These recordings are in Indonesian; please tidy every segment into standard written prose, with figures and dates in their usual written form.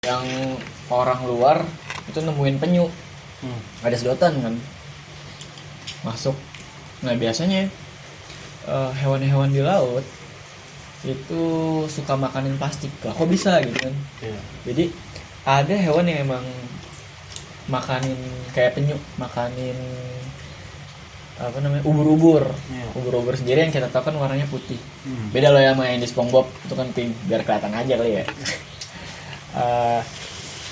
yang orang luar itu nemuin penyu, ada sedotan kan masuk. Nah biasanya hewan-hewan di laut itu suka makanin plastik lah, kok bisa gitu kan. Jadi ada hewan yang emang makanin kayak penyu, makanin apa namanya, ubur-ubur. Ubur-ubur sendiri yang kita tahu kan warnanya putih. Beda loh ya sama yang di SpongeBob itu kan pink, biar kelihatan aja kali ya.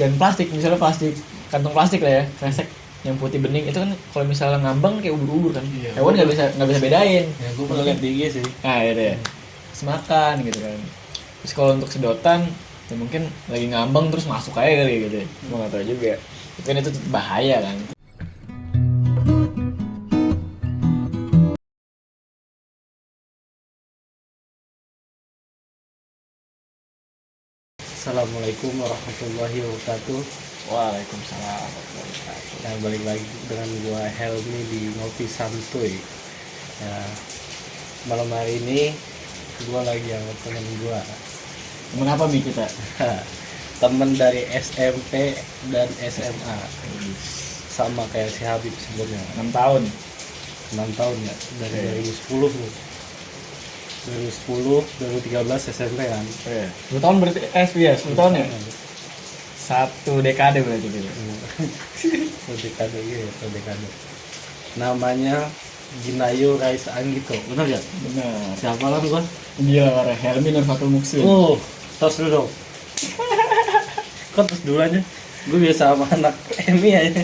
Dan plastik, misalnya plastik, kantong plastik lah ya, kresek yang putih bening itu kan kalau misalnya ngambang kayak ubur-ubur kan. Hewan nggak bisa bedain. Ya gue pernah lihat di IG sih. Nah itu ya, semakan gitu kan. Terus kalau untuk sedotan ya mungkin lagi ngambang terus masuk aja kali gitu ya. Gue nggak tahu juga. Kan itu bahaya kan. Assalamualaikum warahmatullahi wabarakatuh. Waalaikumsalam warahmatullahi wabarakatuh. Nah, balik lagi dengan gua Helmi di Ngopi Santuy. Nah, malam hari ini gua lagi sama temen gua. Temen apa nih kita? Temen dari SMP dan SMA. Sama kayak si Habib sebelumnya. 6 tahun. 6 tahun ya, dari 2010 nih. 2010, 2013 SMP kan. 2 tahun berarti ya, 10 tahun ya? Satu dekade berarti gitu. Dekade gitu, dekade. Namanya Ginayu Rais Anggito, benar gak? Benar. Siapa lah gua? Dia orang Helmi Nurfatul Muksin. Oh, tos dulu dong. Kok tos dulu aja? Gue biasa sama anak MI aja.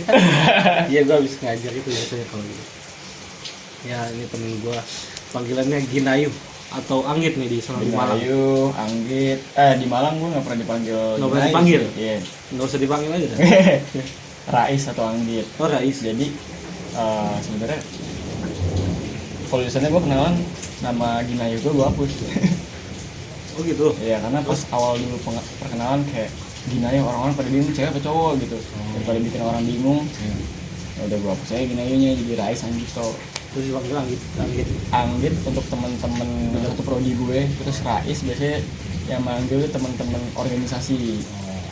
Iya, gue habis ngajar itu biasanya kalau gitu. Ya, ini temen gue. Panggilannya Ginayu atau Anggit nih di Selang Malang. Ginayu, Anggit. Di Malang gue nggak pernah dipanggil. Nggak pernah dipanggil? Iya. Nggak usah dipanggil aja dah. Rais atau Anggit. Oh, Rais. Jadi sebenarnya kalau di sana gue kenalan nama Ginayu gue hapus. Oh gitu. Iya, karena pas awal dulu perkenalan kayak Ginayu, orang-orang pada bingung cewek apa cowok gitu. Daripada bikin orang bingung. Ya udah gue hapus aja Ginayunya jadi Rais Anggito. Terus dipanggil Anggit. Anggit untuk teman-teman satu prodi gue, terus Rais biasanya yang manggil teman-teman organisasi. Oh,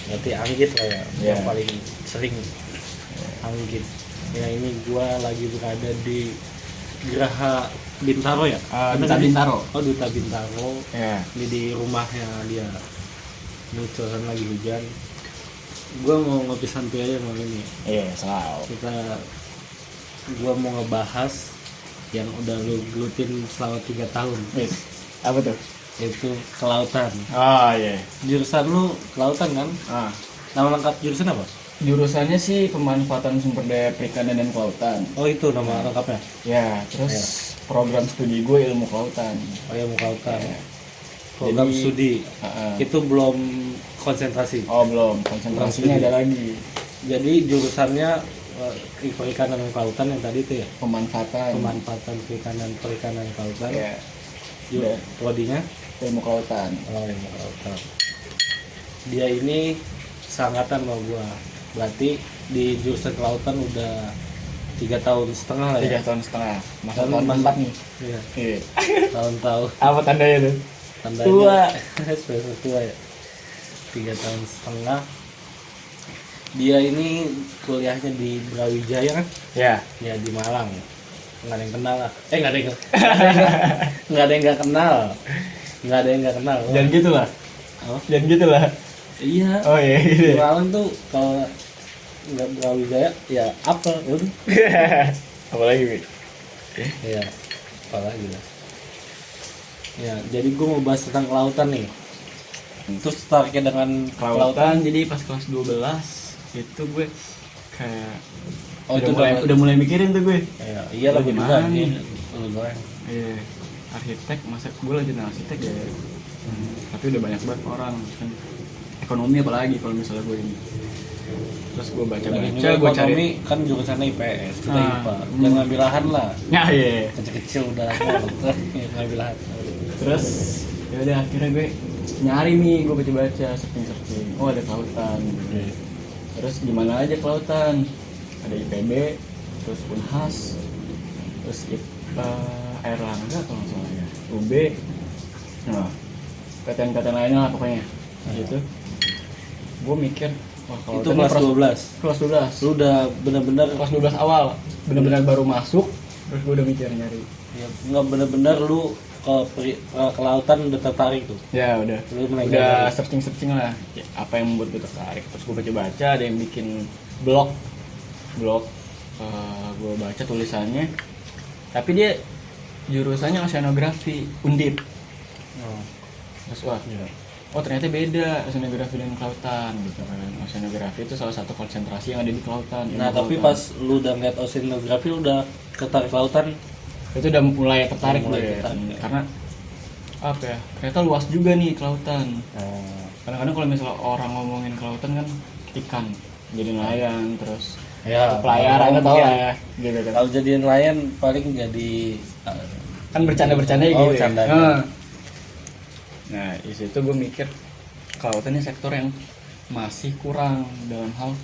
berarti Anggit lah ya, yang paling sering. Anggit. Ya ini gua lagi berada di Geraha Bintaro ya? Duta Bintaro. Oh, Duta Bintaro. Ya. Ini di rumahnya dia. Ini cuaca lagi hujan. Gua mau ngopi santuy aja malam ini. Iya, selalu. Gua mau ngebahas yang udah lu gelutin selama 3 tahun. Apa tuh? Itu kelautan. Oh iya. Jurusan lu kelautan kan? Nama lengkap jurusan apa? Jurusannya sih pemanfaatan sumber daya perikanan dan kelautan. Oh itu nama lengkapnya? Ya, terus program studi gue ilmu kelautan. Oh ilmu kelautan. Ya. Program Jadi, studi. Itu belum konsentrasi. Oh belum, konsentrasinya ada lagi. Jadi jurusannya perikanan dan kelautan yang tadi itu ya? Pemanfaatan perikanan kelautan. Ya. Prodinya Ilmu kelautan. Oh ilmu kelautan. Dia ini seangkatan sama gua. Berarti di jurusan kelautan udah 3 tahun setengah lah ya? 3 tahun setengah. Masa Dan tahun 4 nih. Iya. Iya. Tahun-tahun. Apa tandanya tuh? Tandanya Tua. Spesial tua ya. 3 tahun setengah. Dia ini kuliahnya di Brawijaya kan? Ya. Ya di Malang. Nggak ada yang kenal lah. Nggak ada yang nggak kenal. Nggak ada yang nggak kenal. Jangan gitu lah. Oh? Jangan gitu lah. Iya. Oh iya gitu. Di Malang tuh kalau nggak Brawijaya ya apa? Udah. Apalagi Wi? Iya. Apalagi lah. Ya, jadi gue mau bahas tentang kelautan nih. Terus tertariknya dengan Kelautan. Jadi pas kelas 12 itu gue kayak udah mulai mikirin tuh gue. Ya, iyalah gue juga nih. Lu doang. Iya. Arsitek, masa gue lanjutin arsitek ya. Tapi udah banyak banget orang kan. Ekonomi apalagi kalau misalnya gue ini. Terus gue baca-baca, gue cari kan jurusannya IPS, kita IPA. Jangan ngambil lahan lah. Ya iya. Kecil-kecil udah ngambil lahan. Terus ya udah akhirnya gue nyari nih, gue baca-baca, searching. Oh ada kelautan. Terus gimana aja kelautan? Ada IPB, terus Unhas, terus Airlangga kalau nggak salah ya, UB, nah PTN lainnya lah pokoknya gitu. gue mikir wah kalau Itu kelas 12. kelas 12 Lu udah benar-benar kelas 12 awal benar-benar baru masuk terus gue udah mikir nyari ya, nggak benar-benar lu ke lautan udah tertarik tuh. ya udah Lu mulai udah nyari. searching lah ya, apa yang membuat gue tertarik terus gue baca ada yang bikin blog gue baca tulisannya tapi dia jurusannya oceanografi Undip Oh. terus wah Iya. oh ternyata beda oceanografi dan kelautan gitu kan. Oceanografi itu salah satu konsentrasi yang ada di kelautan. Nah, tapi pas lu udah ngeliat oceanografi lu udah tertarik lautan. itu udah mulai tertarik Mulai gue tertarik, ya. karena apa ya ternyata luas juga nih kelautan. Kadang-kadang kalau misalnya orang ngomongin kelautan kan ikan jadi nelayan terus Ya, pelayaran tau lah ya gitu kan. Kalau jadi nelayan paling jadi Kan bercanda-bercanda Oh, gitu. bercanda. Nah, di situ gue mikir kelautan ini sektor yang masih kurang dalam hal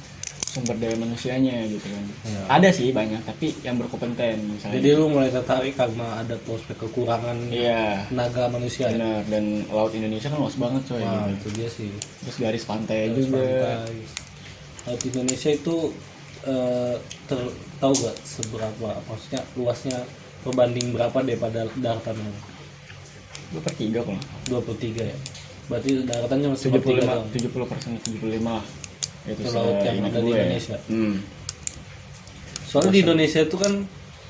sumber daya manusianya gitu kan. Ya. Ada sih banyak tapi yang berkompeten misalnya. Jadi lu mulai tertarik karena ada prospek kekurangan iya, tenaga manusia. benar dan laut Indonesia kan luas banget coy Wah, gitu. itu dia sih. Terus garis pantai Garis juga. pantai. Laut Indonesia itu tahu gak seberapa maksudnya luasnya perbanding berapa daripada daratan? 2/3 kok. 23 ya. Berarti daratannya masih 73 70% 75 lah. Itu laut yang seingat ada di gue. Indonesia. Hmm. Soalnya di Indonesia itu kan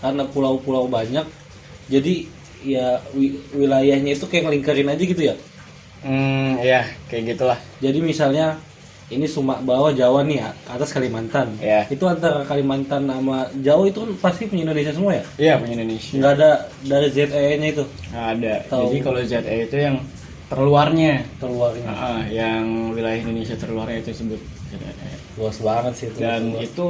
karena pulau-pulau banyak, jadi ya wilayahnya itu kayak ngelingkarin aja gitu ya. Ya kayak gitulah. Jadi misalnya ini bawah Jawa nih, atas Kalimantan. Ya. Itu antara Kalimantan sama Jawa itu kan pasti punya Indonesia semua ya. Iya, punya Indonesia. Nggak ada dari ZEE-nya itu Nggak ada. Tahu. Jadi kalau ZE itu yang terluarnya. terluarnya. Yang wilayah Indonesia terluarnya itu disebut ZE. Luas banget sih itu. Dan itu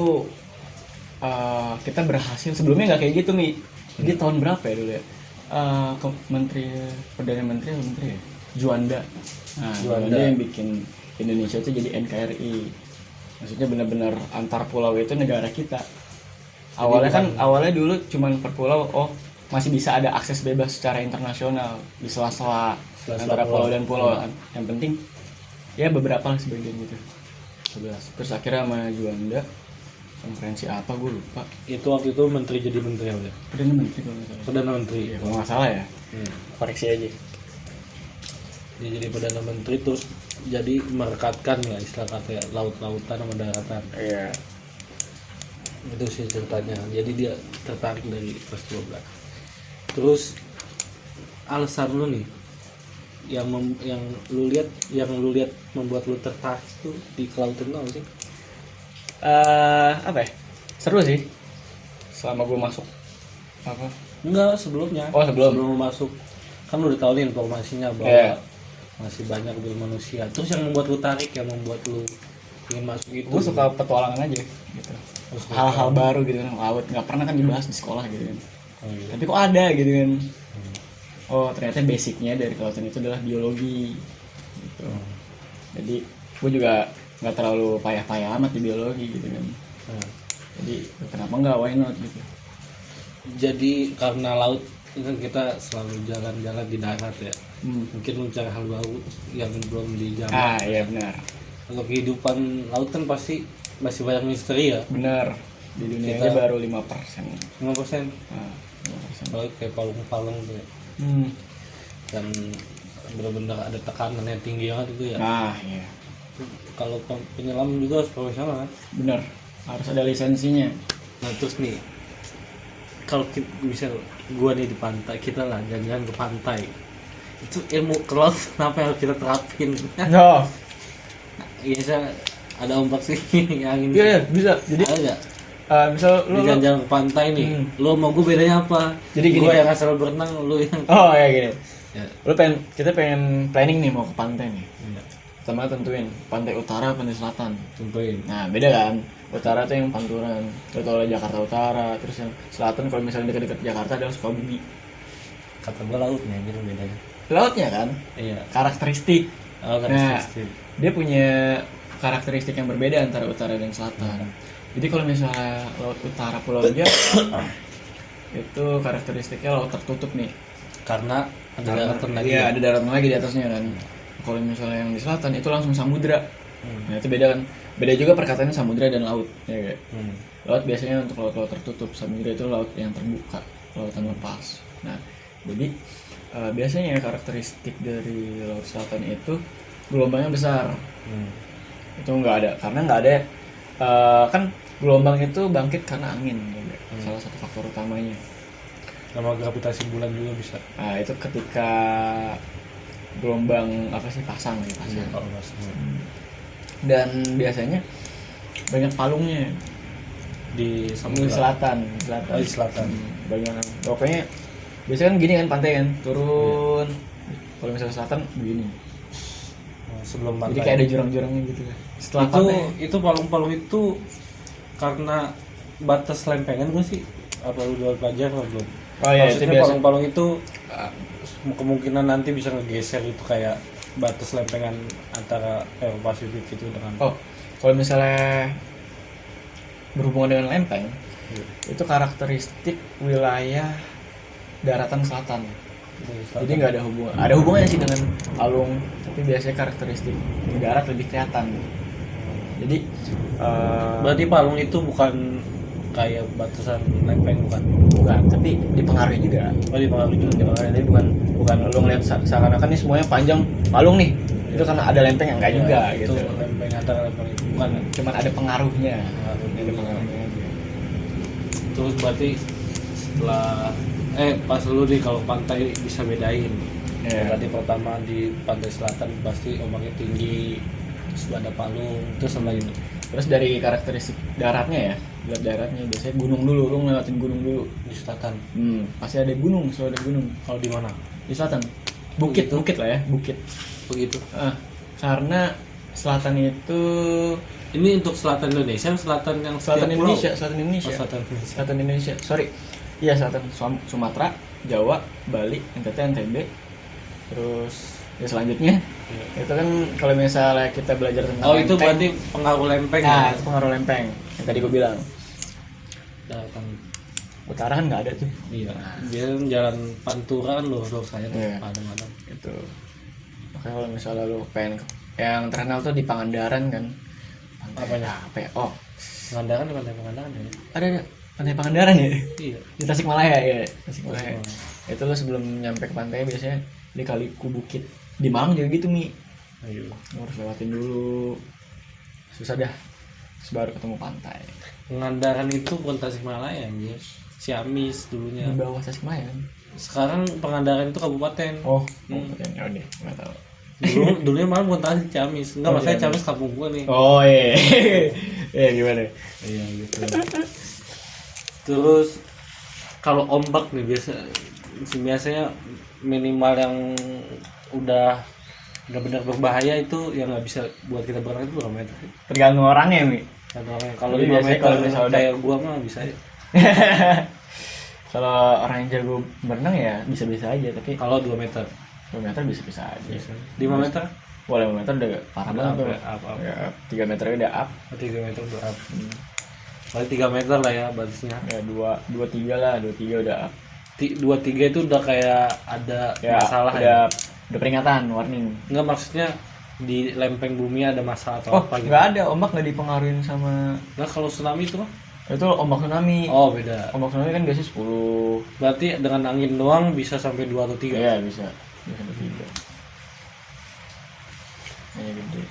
kita berhasil sebelumnya nggak kayak gitu nih. Jadi tahun berapa ya dulu ya? Perdana Menteri ya? Juanda. Nah, Juanda yang bikin Indonesia itu jadi NKRI. Maksudnya benar-benar antar pulau itu negara kita. Awalnya dulu cuman per pulau masih bisa ada akses bebas secara internasional di sela-sela antara pulau dan pulau. Yang penting ya beberapa lah sebagian gitu. 11. Terus akhirnya sama Juanda konferensi apa gue lupa. Itu waktu itu menteri jadi menteri apa ya? Perdana Menteri kalau nggak salah. Perdana Menteri. Ya, kalau nggak salah ya. Koreksi aja. Dia jadi perdana menteri terus jadi merekatkan ya istilah kata ya, laut-lautan sama daratan. Iya. Itu sih ceritanya. Jadi dia tertarik dari kelas 12. Terus alasan lu nih yang lu lihat membuat lu tertarik tuh di kelautan itu apa sih? Apa ya? Seru sih. Selama gue masuk apa? Enggak, sebelumnya. Oh, sebelum lu masuk. Kan lu udah tahu nih informasinya bahwa Iya. masih banyak bil manusia. Terus yang membuat lu tarik, yang membuat lu ingin masuk itu. Gue suka petualangan aja gitu. Hal-hal baru gitu kan, laut nggak pernah kan dibahas di sekolah gitu kan. Gitu. Tapi kok ada gitu kan. Oh ternyata basicnya dari kelautan itu adalah biologi gitu. Jadi gue juga nggak terlalu payah-payah amat di biologi gitu kan. Jadi kenapa nggak, why not gitu. Jadi karena laut ini kan kita selalu jalan-jalan di darat ya. Mungkin lu cari hal baru yang belum dijamah. Iya benar. Kalau kehidupan laut kan pasti masih banyak misteri ya. Benar. Di dunia Kita- ini baru 5%. 5%. Nah, 5%. Kalau kayak palung-palung tuh ya. Dan benar-benar ada tekanan yang tinggi banget itu ya. Nah, iya. Kalau penyelam juga harus profesional kan. Benar. Harus ada lisensinya. Nah terus nih, kalau misal gua nih di pantai, kita lah jalan-jalan ke pantai, itu ilmu ke laut kenapa yang harus kita terapin? No. Biasa ada ombak sih, angin. Iya, bisa. Jadi Ada nggak? misal Di lu jalan-jalan ke pantai nih, lu sama gua bedanya apa? Jadi gini, gua yang asal berenang, lu yang oh ya gini. ya. Kita pengen planning nih mau ke pantai nih. Iya, Sama tentuin pantai utara, pantai selatan. contohin. Nah, beda kan? Utara tuh yang Panturan, terus oleh Jakarta Utara, terus yang selatan kalau misalnya dekat-dekat Jakarta adalah Sukabumi. Kata gua lautnya gitu bedanya. Lautnya kan Iya. karakteristik. Oh, kan Nah, sistem. dia punya karakteristik yang berbeda antara utara dan selatan. Jadi kalau misalnya laut utara Pulau Jawa itu karakteristiknya laut tertutup nih. Karena ada daratan lagi. Iya, ya? ada daratan lagi di atasnya kan. Kalau misalnya yang di selatan itu langsung samudra. Nah itu beda kan, beda juga perkataannya samudra dan laut ya kayak. Hmm. Laut biasanya untuk laut-laut tertutup, samudra itu laut yang terbuka, lautan lepas. Nah jadi biasanya karakteristik dari laut selatan itu gelombangnya besar. Itu nggak ada, karena nggak ada kan gelombang itu bangkit karena angin ya, salah satu faktor utamanya. Sama gravitasi bulan juga bisa. Nah itu ketika gelombang apa sih pasang. Kalau masuk. Dan biasanya banyak palungnya Di di samudra. selatan. Oh, di selatan. Banyak. Pokoknya biasanya kan gini kan pantai kan turun. Kalau misalnya selatan begini. Sebelum pantai. Jadi kayak ada jurang-jurangnya gitu kan. Setelah itu pantai. itu palung-palung itu karena batas lempengan gue sih, apa udah pelajar atau belum? Oh iya, itu Maksudnya biasa. palung-palung itu kemungkinan nanti bisa ngegeser itu kayak batas lempengan antara Pasifik itu dengan Oh, kalau misalnya berhubungan dengan lempeng, itu karakteristik wilayah daratan selatan. Jadi nggak ada hubungan. Ada hubungannya sih dengan palung, tapi biasanya karakteristik di darat lebih kelihatan. Jadi berarti palung itu bukan kayak batasan lempeng, bukan, tapi dipengaruhi juga. Oh, dipengaruhi juga. Dipengaruhi, jadi bukan lo ngeliat seakan-akan ini semuanya panjang palung nih. Itu karena ada lempeng yang enggak juga Itu gitu. lempeng antara lempeng itu bukan. Cuman ada pengaruhnya. Pengaruhnya. Ada pengaruhnya aja. Terus berarti setelah pas lu nih kalau pantai bisa bedain. Iya. Berarti pertama di pantai selatan pasti ombaknya tinggi, terus ada palung, terus apa lagi? Terus dari karakteristik daratnya ya, lihat daratnya biasanya gunung dulu, lu ngelewatin gunung dulu. Di selatan. Pasti ada gunung, selalu ada gunung. Kalau di mana? Di selatan, bukit lah ya, bukit. Begitu. Karena selatan itu Ini untuk selatan Indonesia, selatan yang selatan setiap Indonesia, pulau? selatan Indonesia, Oh, selatan Indonesia. selatan Indonesia. Sorry, iya selatan Sumatera, Jawa, Bali, NTT, NTB. Terus ya selanjutnya itu kan kalau misalnya kita belajar tentang Oh, itu lempeng, berarti pengaruh lempeng nah ya? itu pengaruh lempeng yang tadi gue bilang. Daratan. Utara kan nggak ada tuh. Iya. Dia jalan pantura kan loh saya Iya. padang-padang. Itu makanya kalau misalnya lu pengen yang terkenal tuh di Pangandaran kan. Apanya? Apa ya? Oh, Pangandaran di pantai Pangandaran ya? ada pantai Pangandaran ya Iya. di Tasikmalaya ya. Tasikmalaya. Itu lo sebelum nyampe ke pantai biasanya di Kaliku Bukit. Di Malang juga gitu Mi. Ayo. Lo harus lewatin dulu. Susah dah. Terus baru ketemu pantai. Pangandaran itu bukan Tasikmalaya anjir. Ciamis dulunya. Di bawah Tasikmalaya kan. Sekarang Pangandaran itu kabupaten. Oh, ya udah, nggak tahu. Dulunya malah bukan Tasik, Ciamis. Enggak, Oh, maksudnya Ciamis. Ciamis kampung gua nih. Oh iya. Iya gimana? Iya gitu. Terus kalau ombak nih biasanya minimal yang udah benar berbahaya itu yang nggak bisa buat kita berenang itu berapa meter? Tergantung orangnya Mi. Kalau Jadi 2 biasanya meter kalau misalnya udah- kayak gua mah bisa ya. Kalau orang yang jago berenang ya bisa-bisa aja, tapi Kalau 2 meter. 2 meter bisa-bisa aja. 5 meter? Wah 5 meter udah parah banget tuh. Up. Ya, 3 meter udah up. 3 meter udah up. Paling 3 meter lah ya batasnya. Ya 2-3 lah, 2-3 udah up. 2-3 itu udah kayak ada Ya masalah udah, ya. udah peringatan, warning. Enggak, maksudnya di lempeng bumi ada masalah atau Oh apa gitu. nggak ada, ombak nggak dipengaruhin sama Nah, kalau tsunami itu mah? itu ombak tsunami. Oh, beda. Ombak tsunami kan biasanya 10. Berarti dengan angin doang bisa sampai 2 atau 3. Iya bisa sampai 3. Ini gede.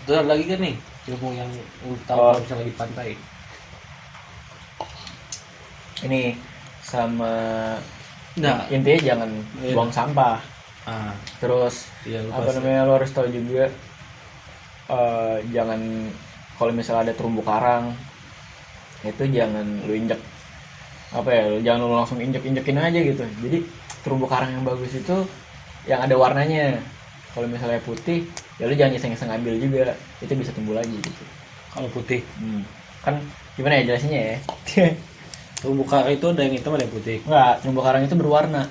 Terus ada lagi kan nih ilmu yang lu tahu Oh. kalau misalnya di pantai. Ini sama Nah, intinya jangan Iya. buang sampah. Terus iya lu apa pasti. namanya, lo harus tahu juga jangan kalau misalnya ada terumbu karang itu jangan lu injek apa ya, jangan lu langsung injekin aja gitu. Jadi terumbu karang yang bagus itu yang ada warnanya. Kalau misalnya putih ya lu jangan iseng-iseng ambil juga, itu bisa tumbuh lagi gitu. Kalau putih. Kan gimana ya jelasinnya ya? Terumbu karang itu ada yang hitam ada yang putih. Enggak, terumbu karang itu berwarna.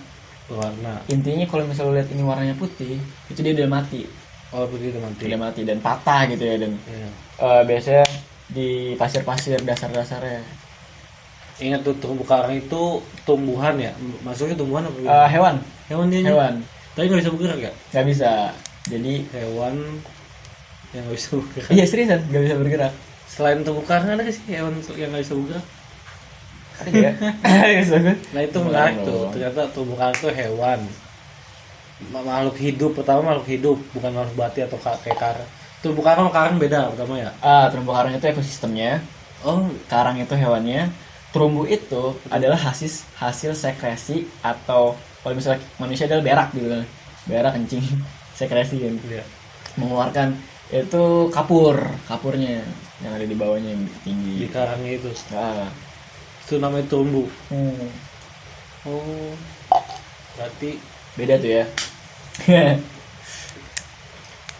Berwarna. Intinya kalau misalnya lu lihat ini warnanya putih, itu dia udah mati. Oh, putih itu mati. Udah mati dan patah gitu ya, dan Iya. biasanya di pasir-pasir dasar-dasarnya. Ingat tuh terumbu karang itu tumbuhan ya? Masuknya tumbuhan apa? Hewan, Hewan dia. hewan Tapi nggak bisa bergerak ya? nggak bisa. Jadi Hewan yang nggak bisa bergerak. Iya seriusan nggak bisa bergerak. Selain terumbu karang ada nggak sih hewan yang nggak bisa bergerak? Ada juga. Nah itu menarik tuh, ternyata terumbu karang tuh hewan makhluk hidup. Pertama makhluk hidup, bukan makhluk mati atau kayak karang. Terumbu karang sama karang beda pertama ya. Terumbu karang itu ekosistemnya, Oh karang itu hewannya, terumbu itu adalah hasil sekresi atau kalau misalnya manusia adalah berak gitu kan, berak kencing sekresi kan, iya. mengeluarkan itu kapurnya yang ada di bawahnya yang tinggi. Di karangnya itu Nah, itu namanya terumbu. hmm, Oh berarti beda tuh ya.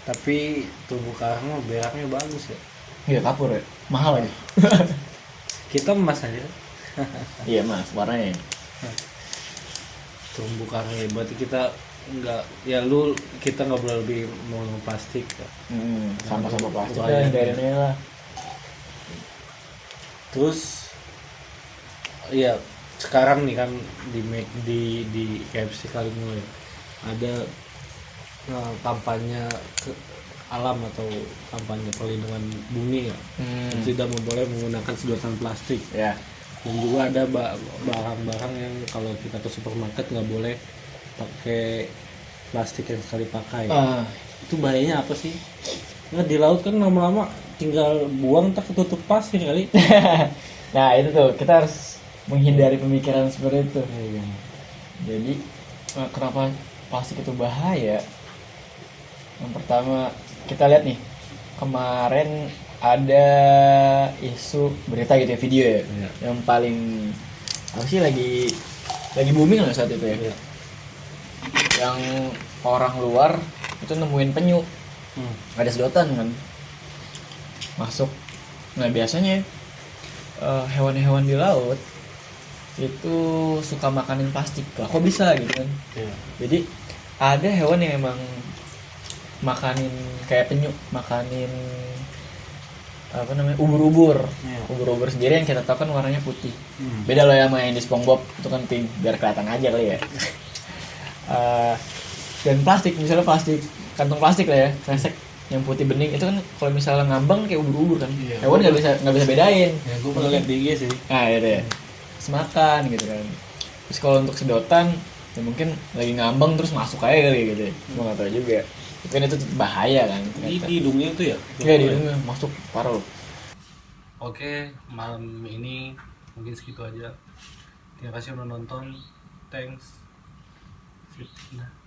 tapi terumbu karang mah beraknya bagus ya. Iya kapur ya, mahal aja. Kita emas aja. Iya mas, warnanya. Terumbu karang ya, berarti kita nggak ya kita nggak boleh lebih menggunakan plastik ya. Sampah-sampah plastik Bahaya. lah dari ini lah. Terus ya sekarang nih kan di KFC kali ini ya, ada kampanye ke alam atau kampanye perlindungan bumi ya, tidak boleh menggunakan sedotan plastik. Ya. Dan juga ada barang-barang yang kalau kita ke supermarket nggak boleh pakai plastik yang sekali pakai. Itu bahayanya apa sih? Nggak, di laut kan lama-lama tinggal buang tak ketutup pasir kali. Nah itu tuh kita harus menghindari pemikiran seperti itu. Iya. Jadi kenapa plastik itu bahaya? Yang pertama kita lihat nih, kemarin ada isu berita gitu ya, video ya, Iya. yang paling apa sih lagi booming lah saat itu ya. Iya. Yang orang luar itu nemuin penyu, ada sedotan kan masuk. Nah biasanya hewan-hewan di laut itu suka makanin plastik lah, kok bisa gitu kan. Iya. Jadi ada hewan yang emang makanin kayak penyu, makanin apa namanya, ubur-ubur. Iya. Ubur-ubur sendiri yang kita tahu kan warnanya putih. Beda loh ya sama yang di SpongeBob, itu kan pink, biar kelihatan aja kali ya. Dan plastik, misalnya plastik, kantong plastik lah ya, kresek yang putih bening itu kan kalau misalnya ngambang kayak ubur-ubur kan. Iya. Hewan nggak bisa bedain. Ya, gue pernah lihat di IG sih. Nah itu ya, semakan gitu kan. Terus kalau untuk sedotan ya mungkin lagi ngambang terus masuk aja kali gitu ya, gue nggak tahu juga. Tapi kan itu bahaya kan Di ternyata. hidungnya itu ya? Iya di hidungnya masuk parah loh. Oke, malam ini mungkin segitu aja. Terima kasih udah nonton. Thanks. Sip. Nah.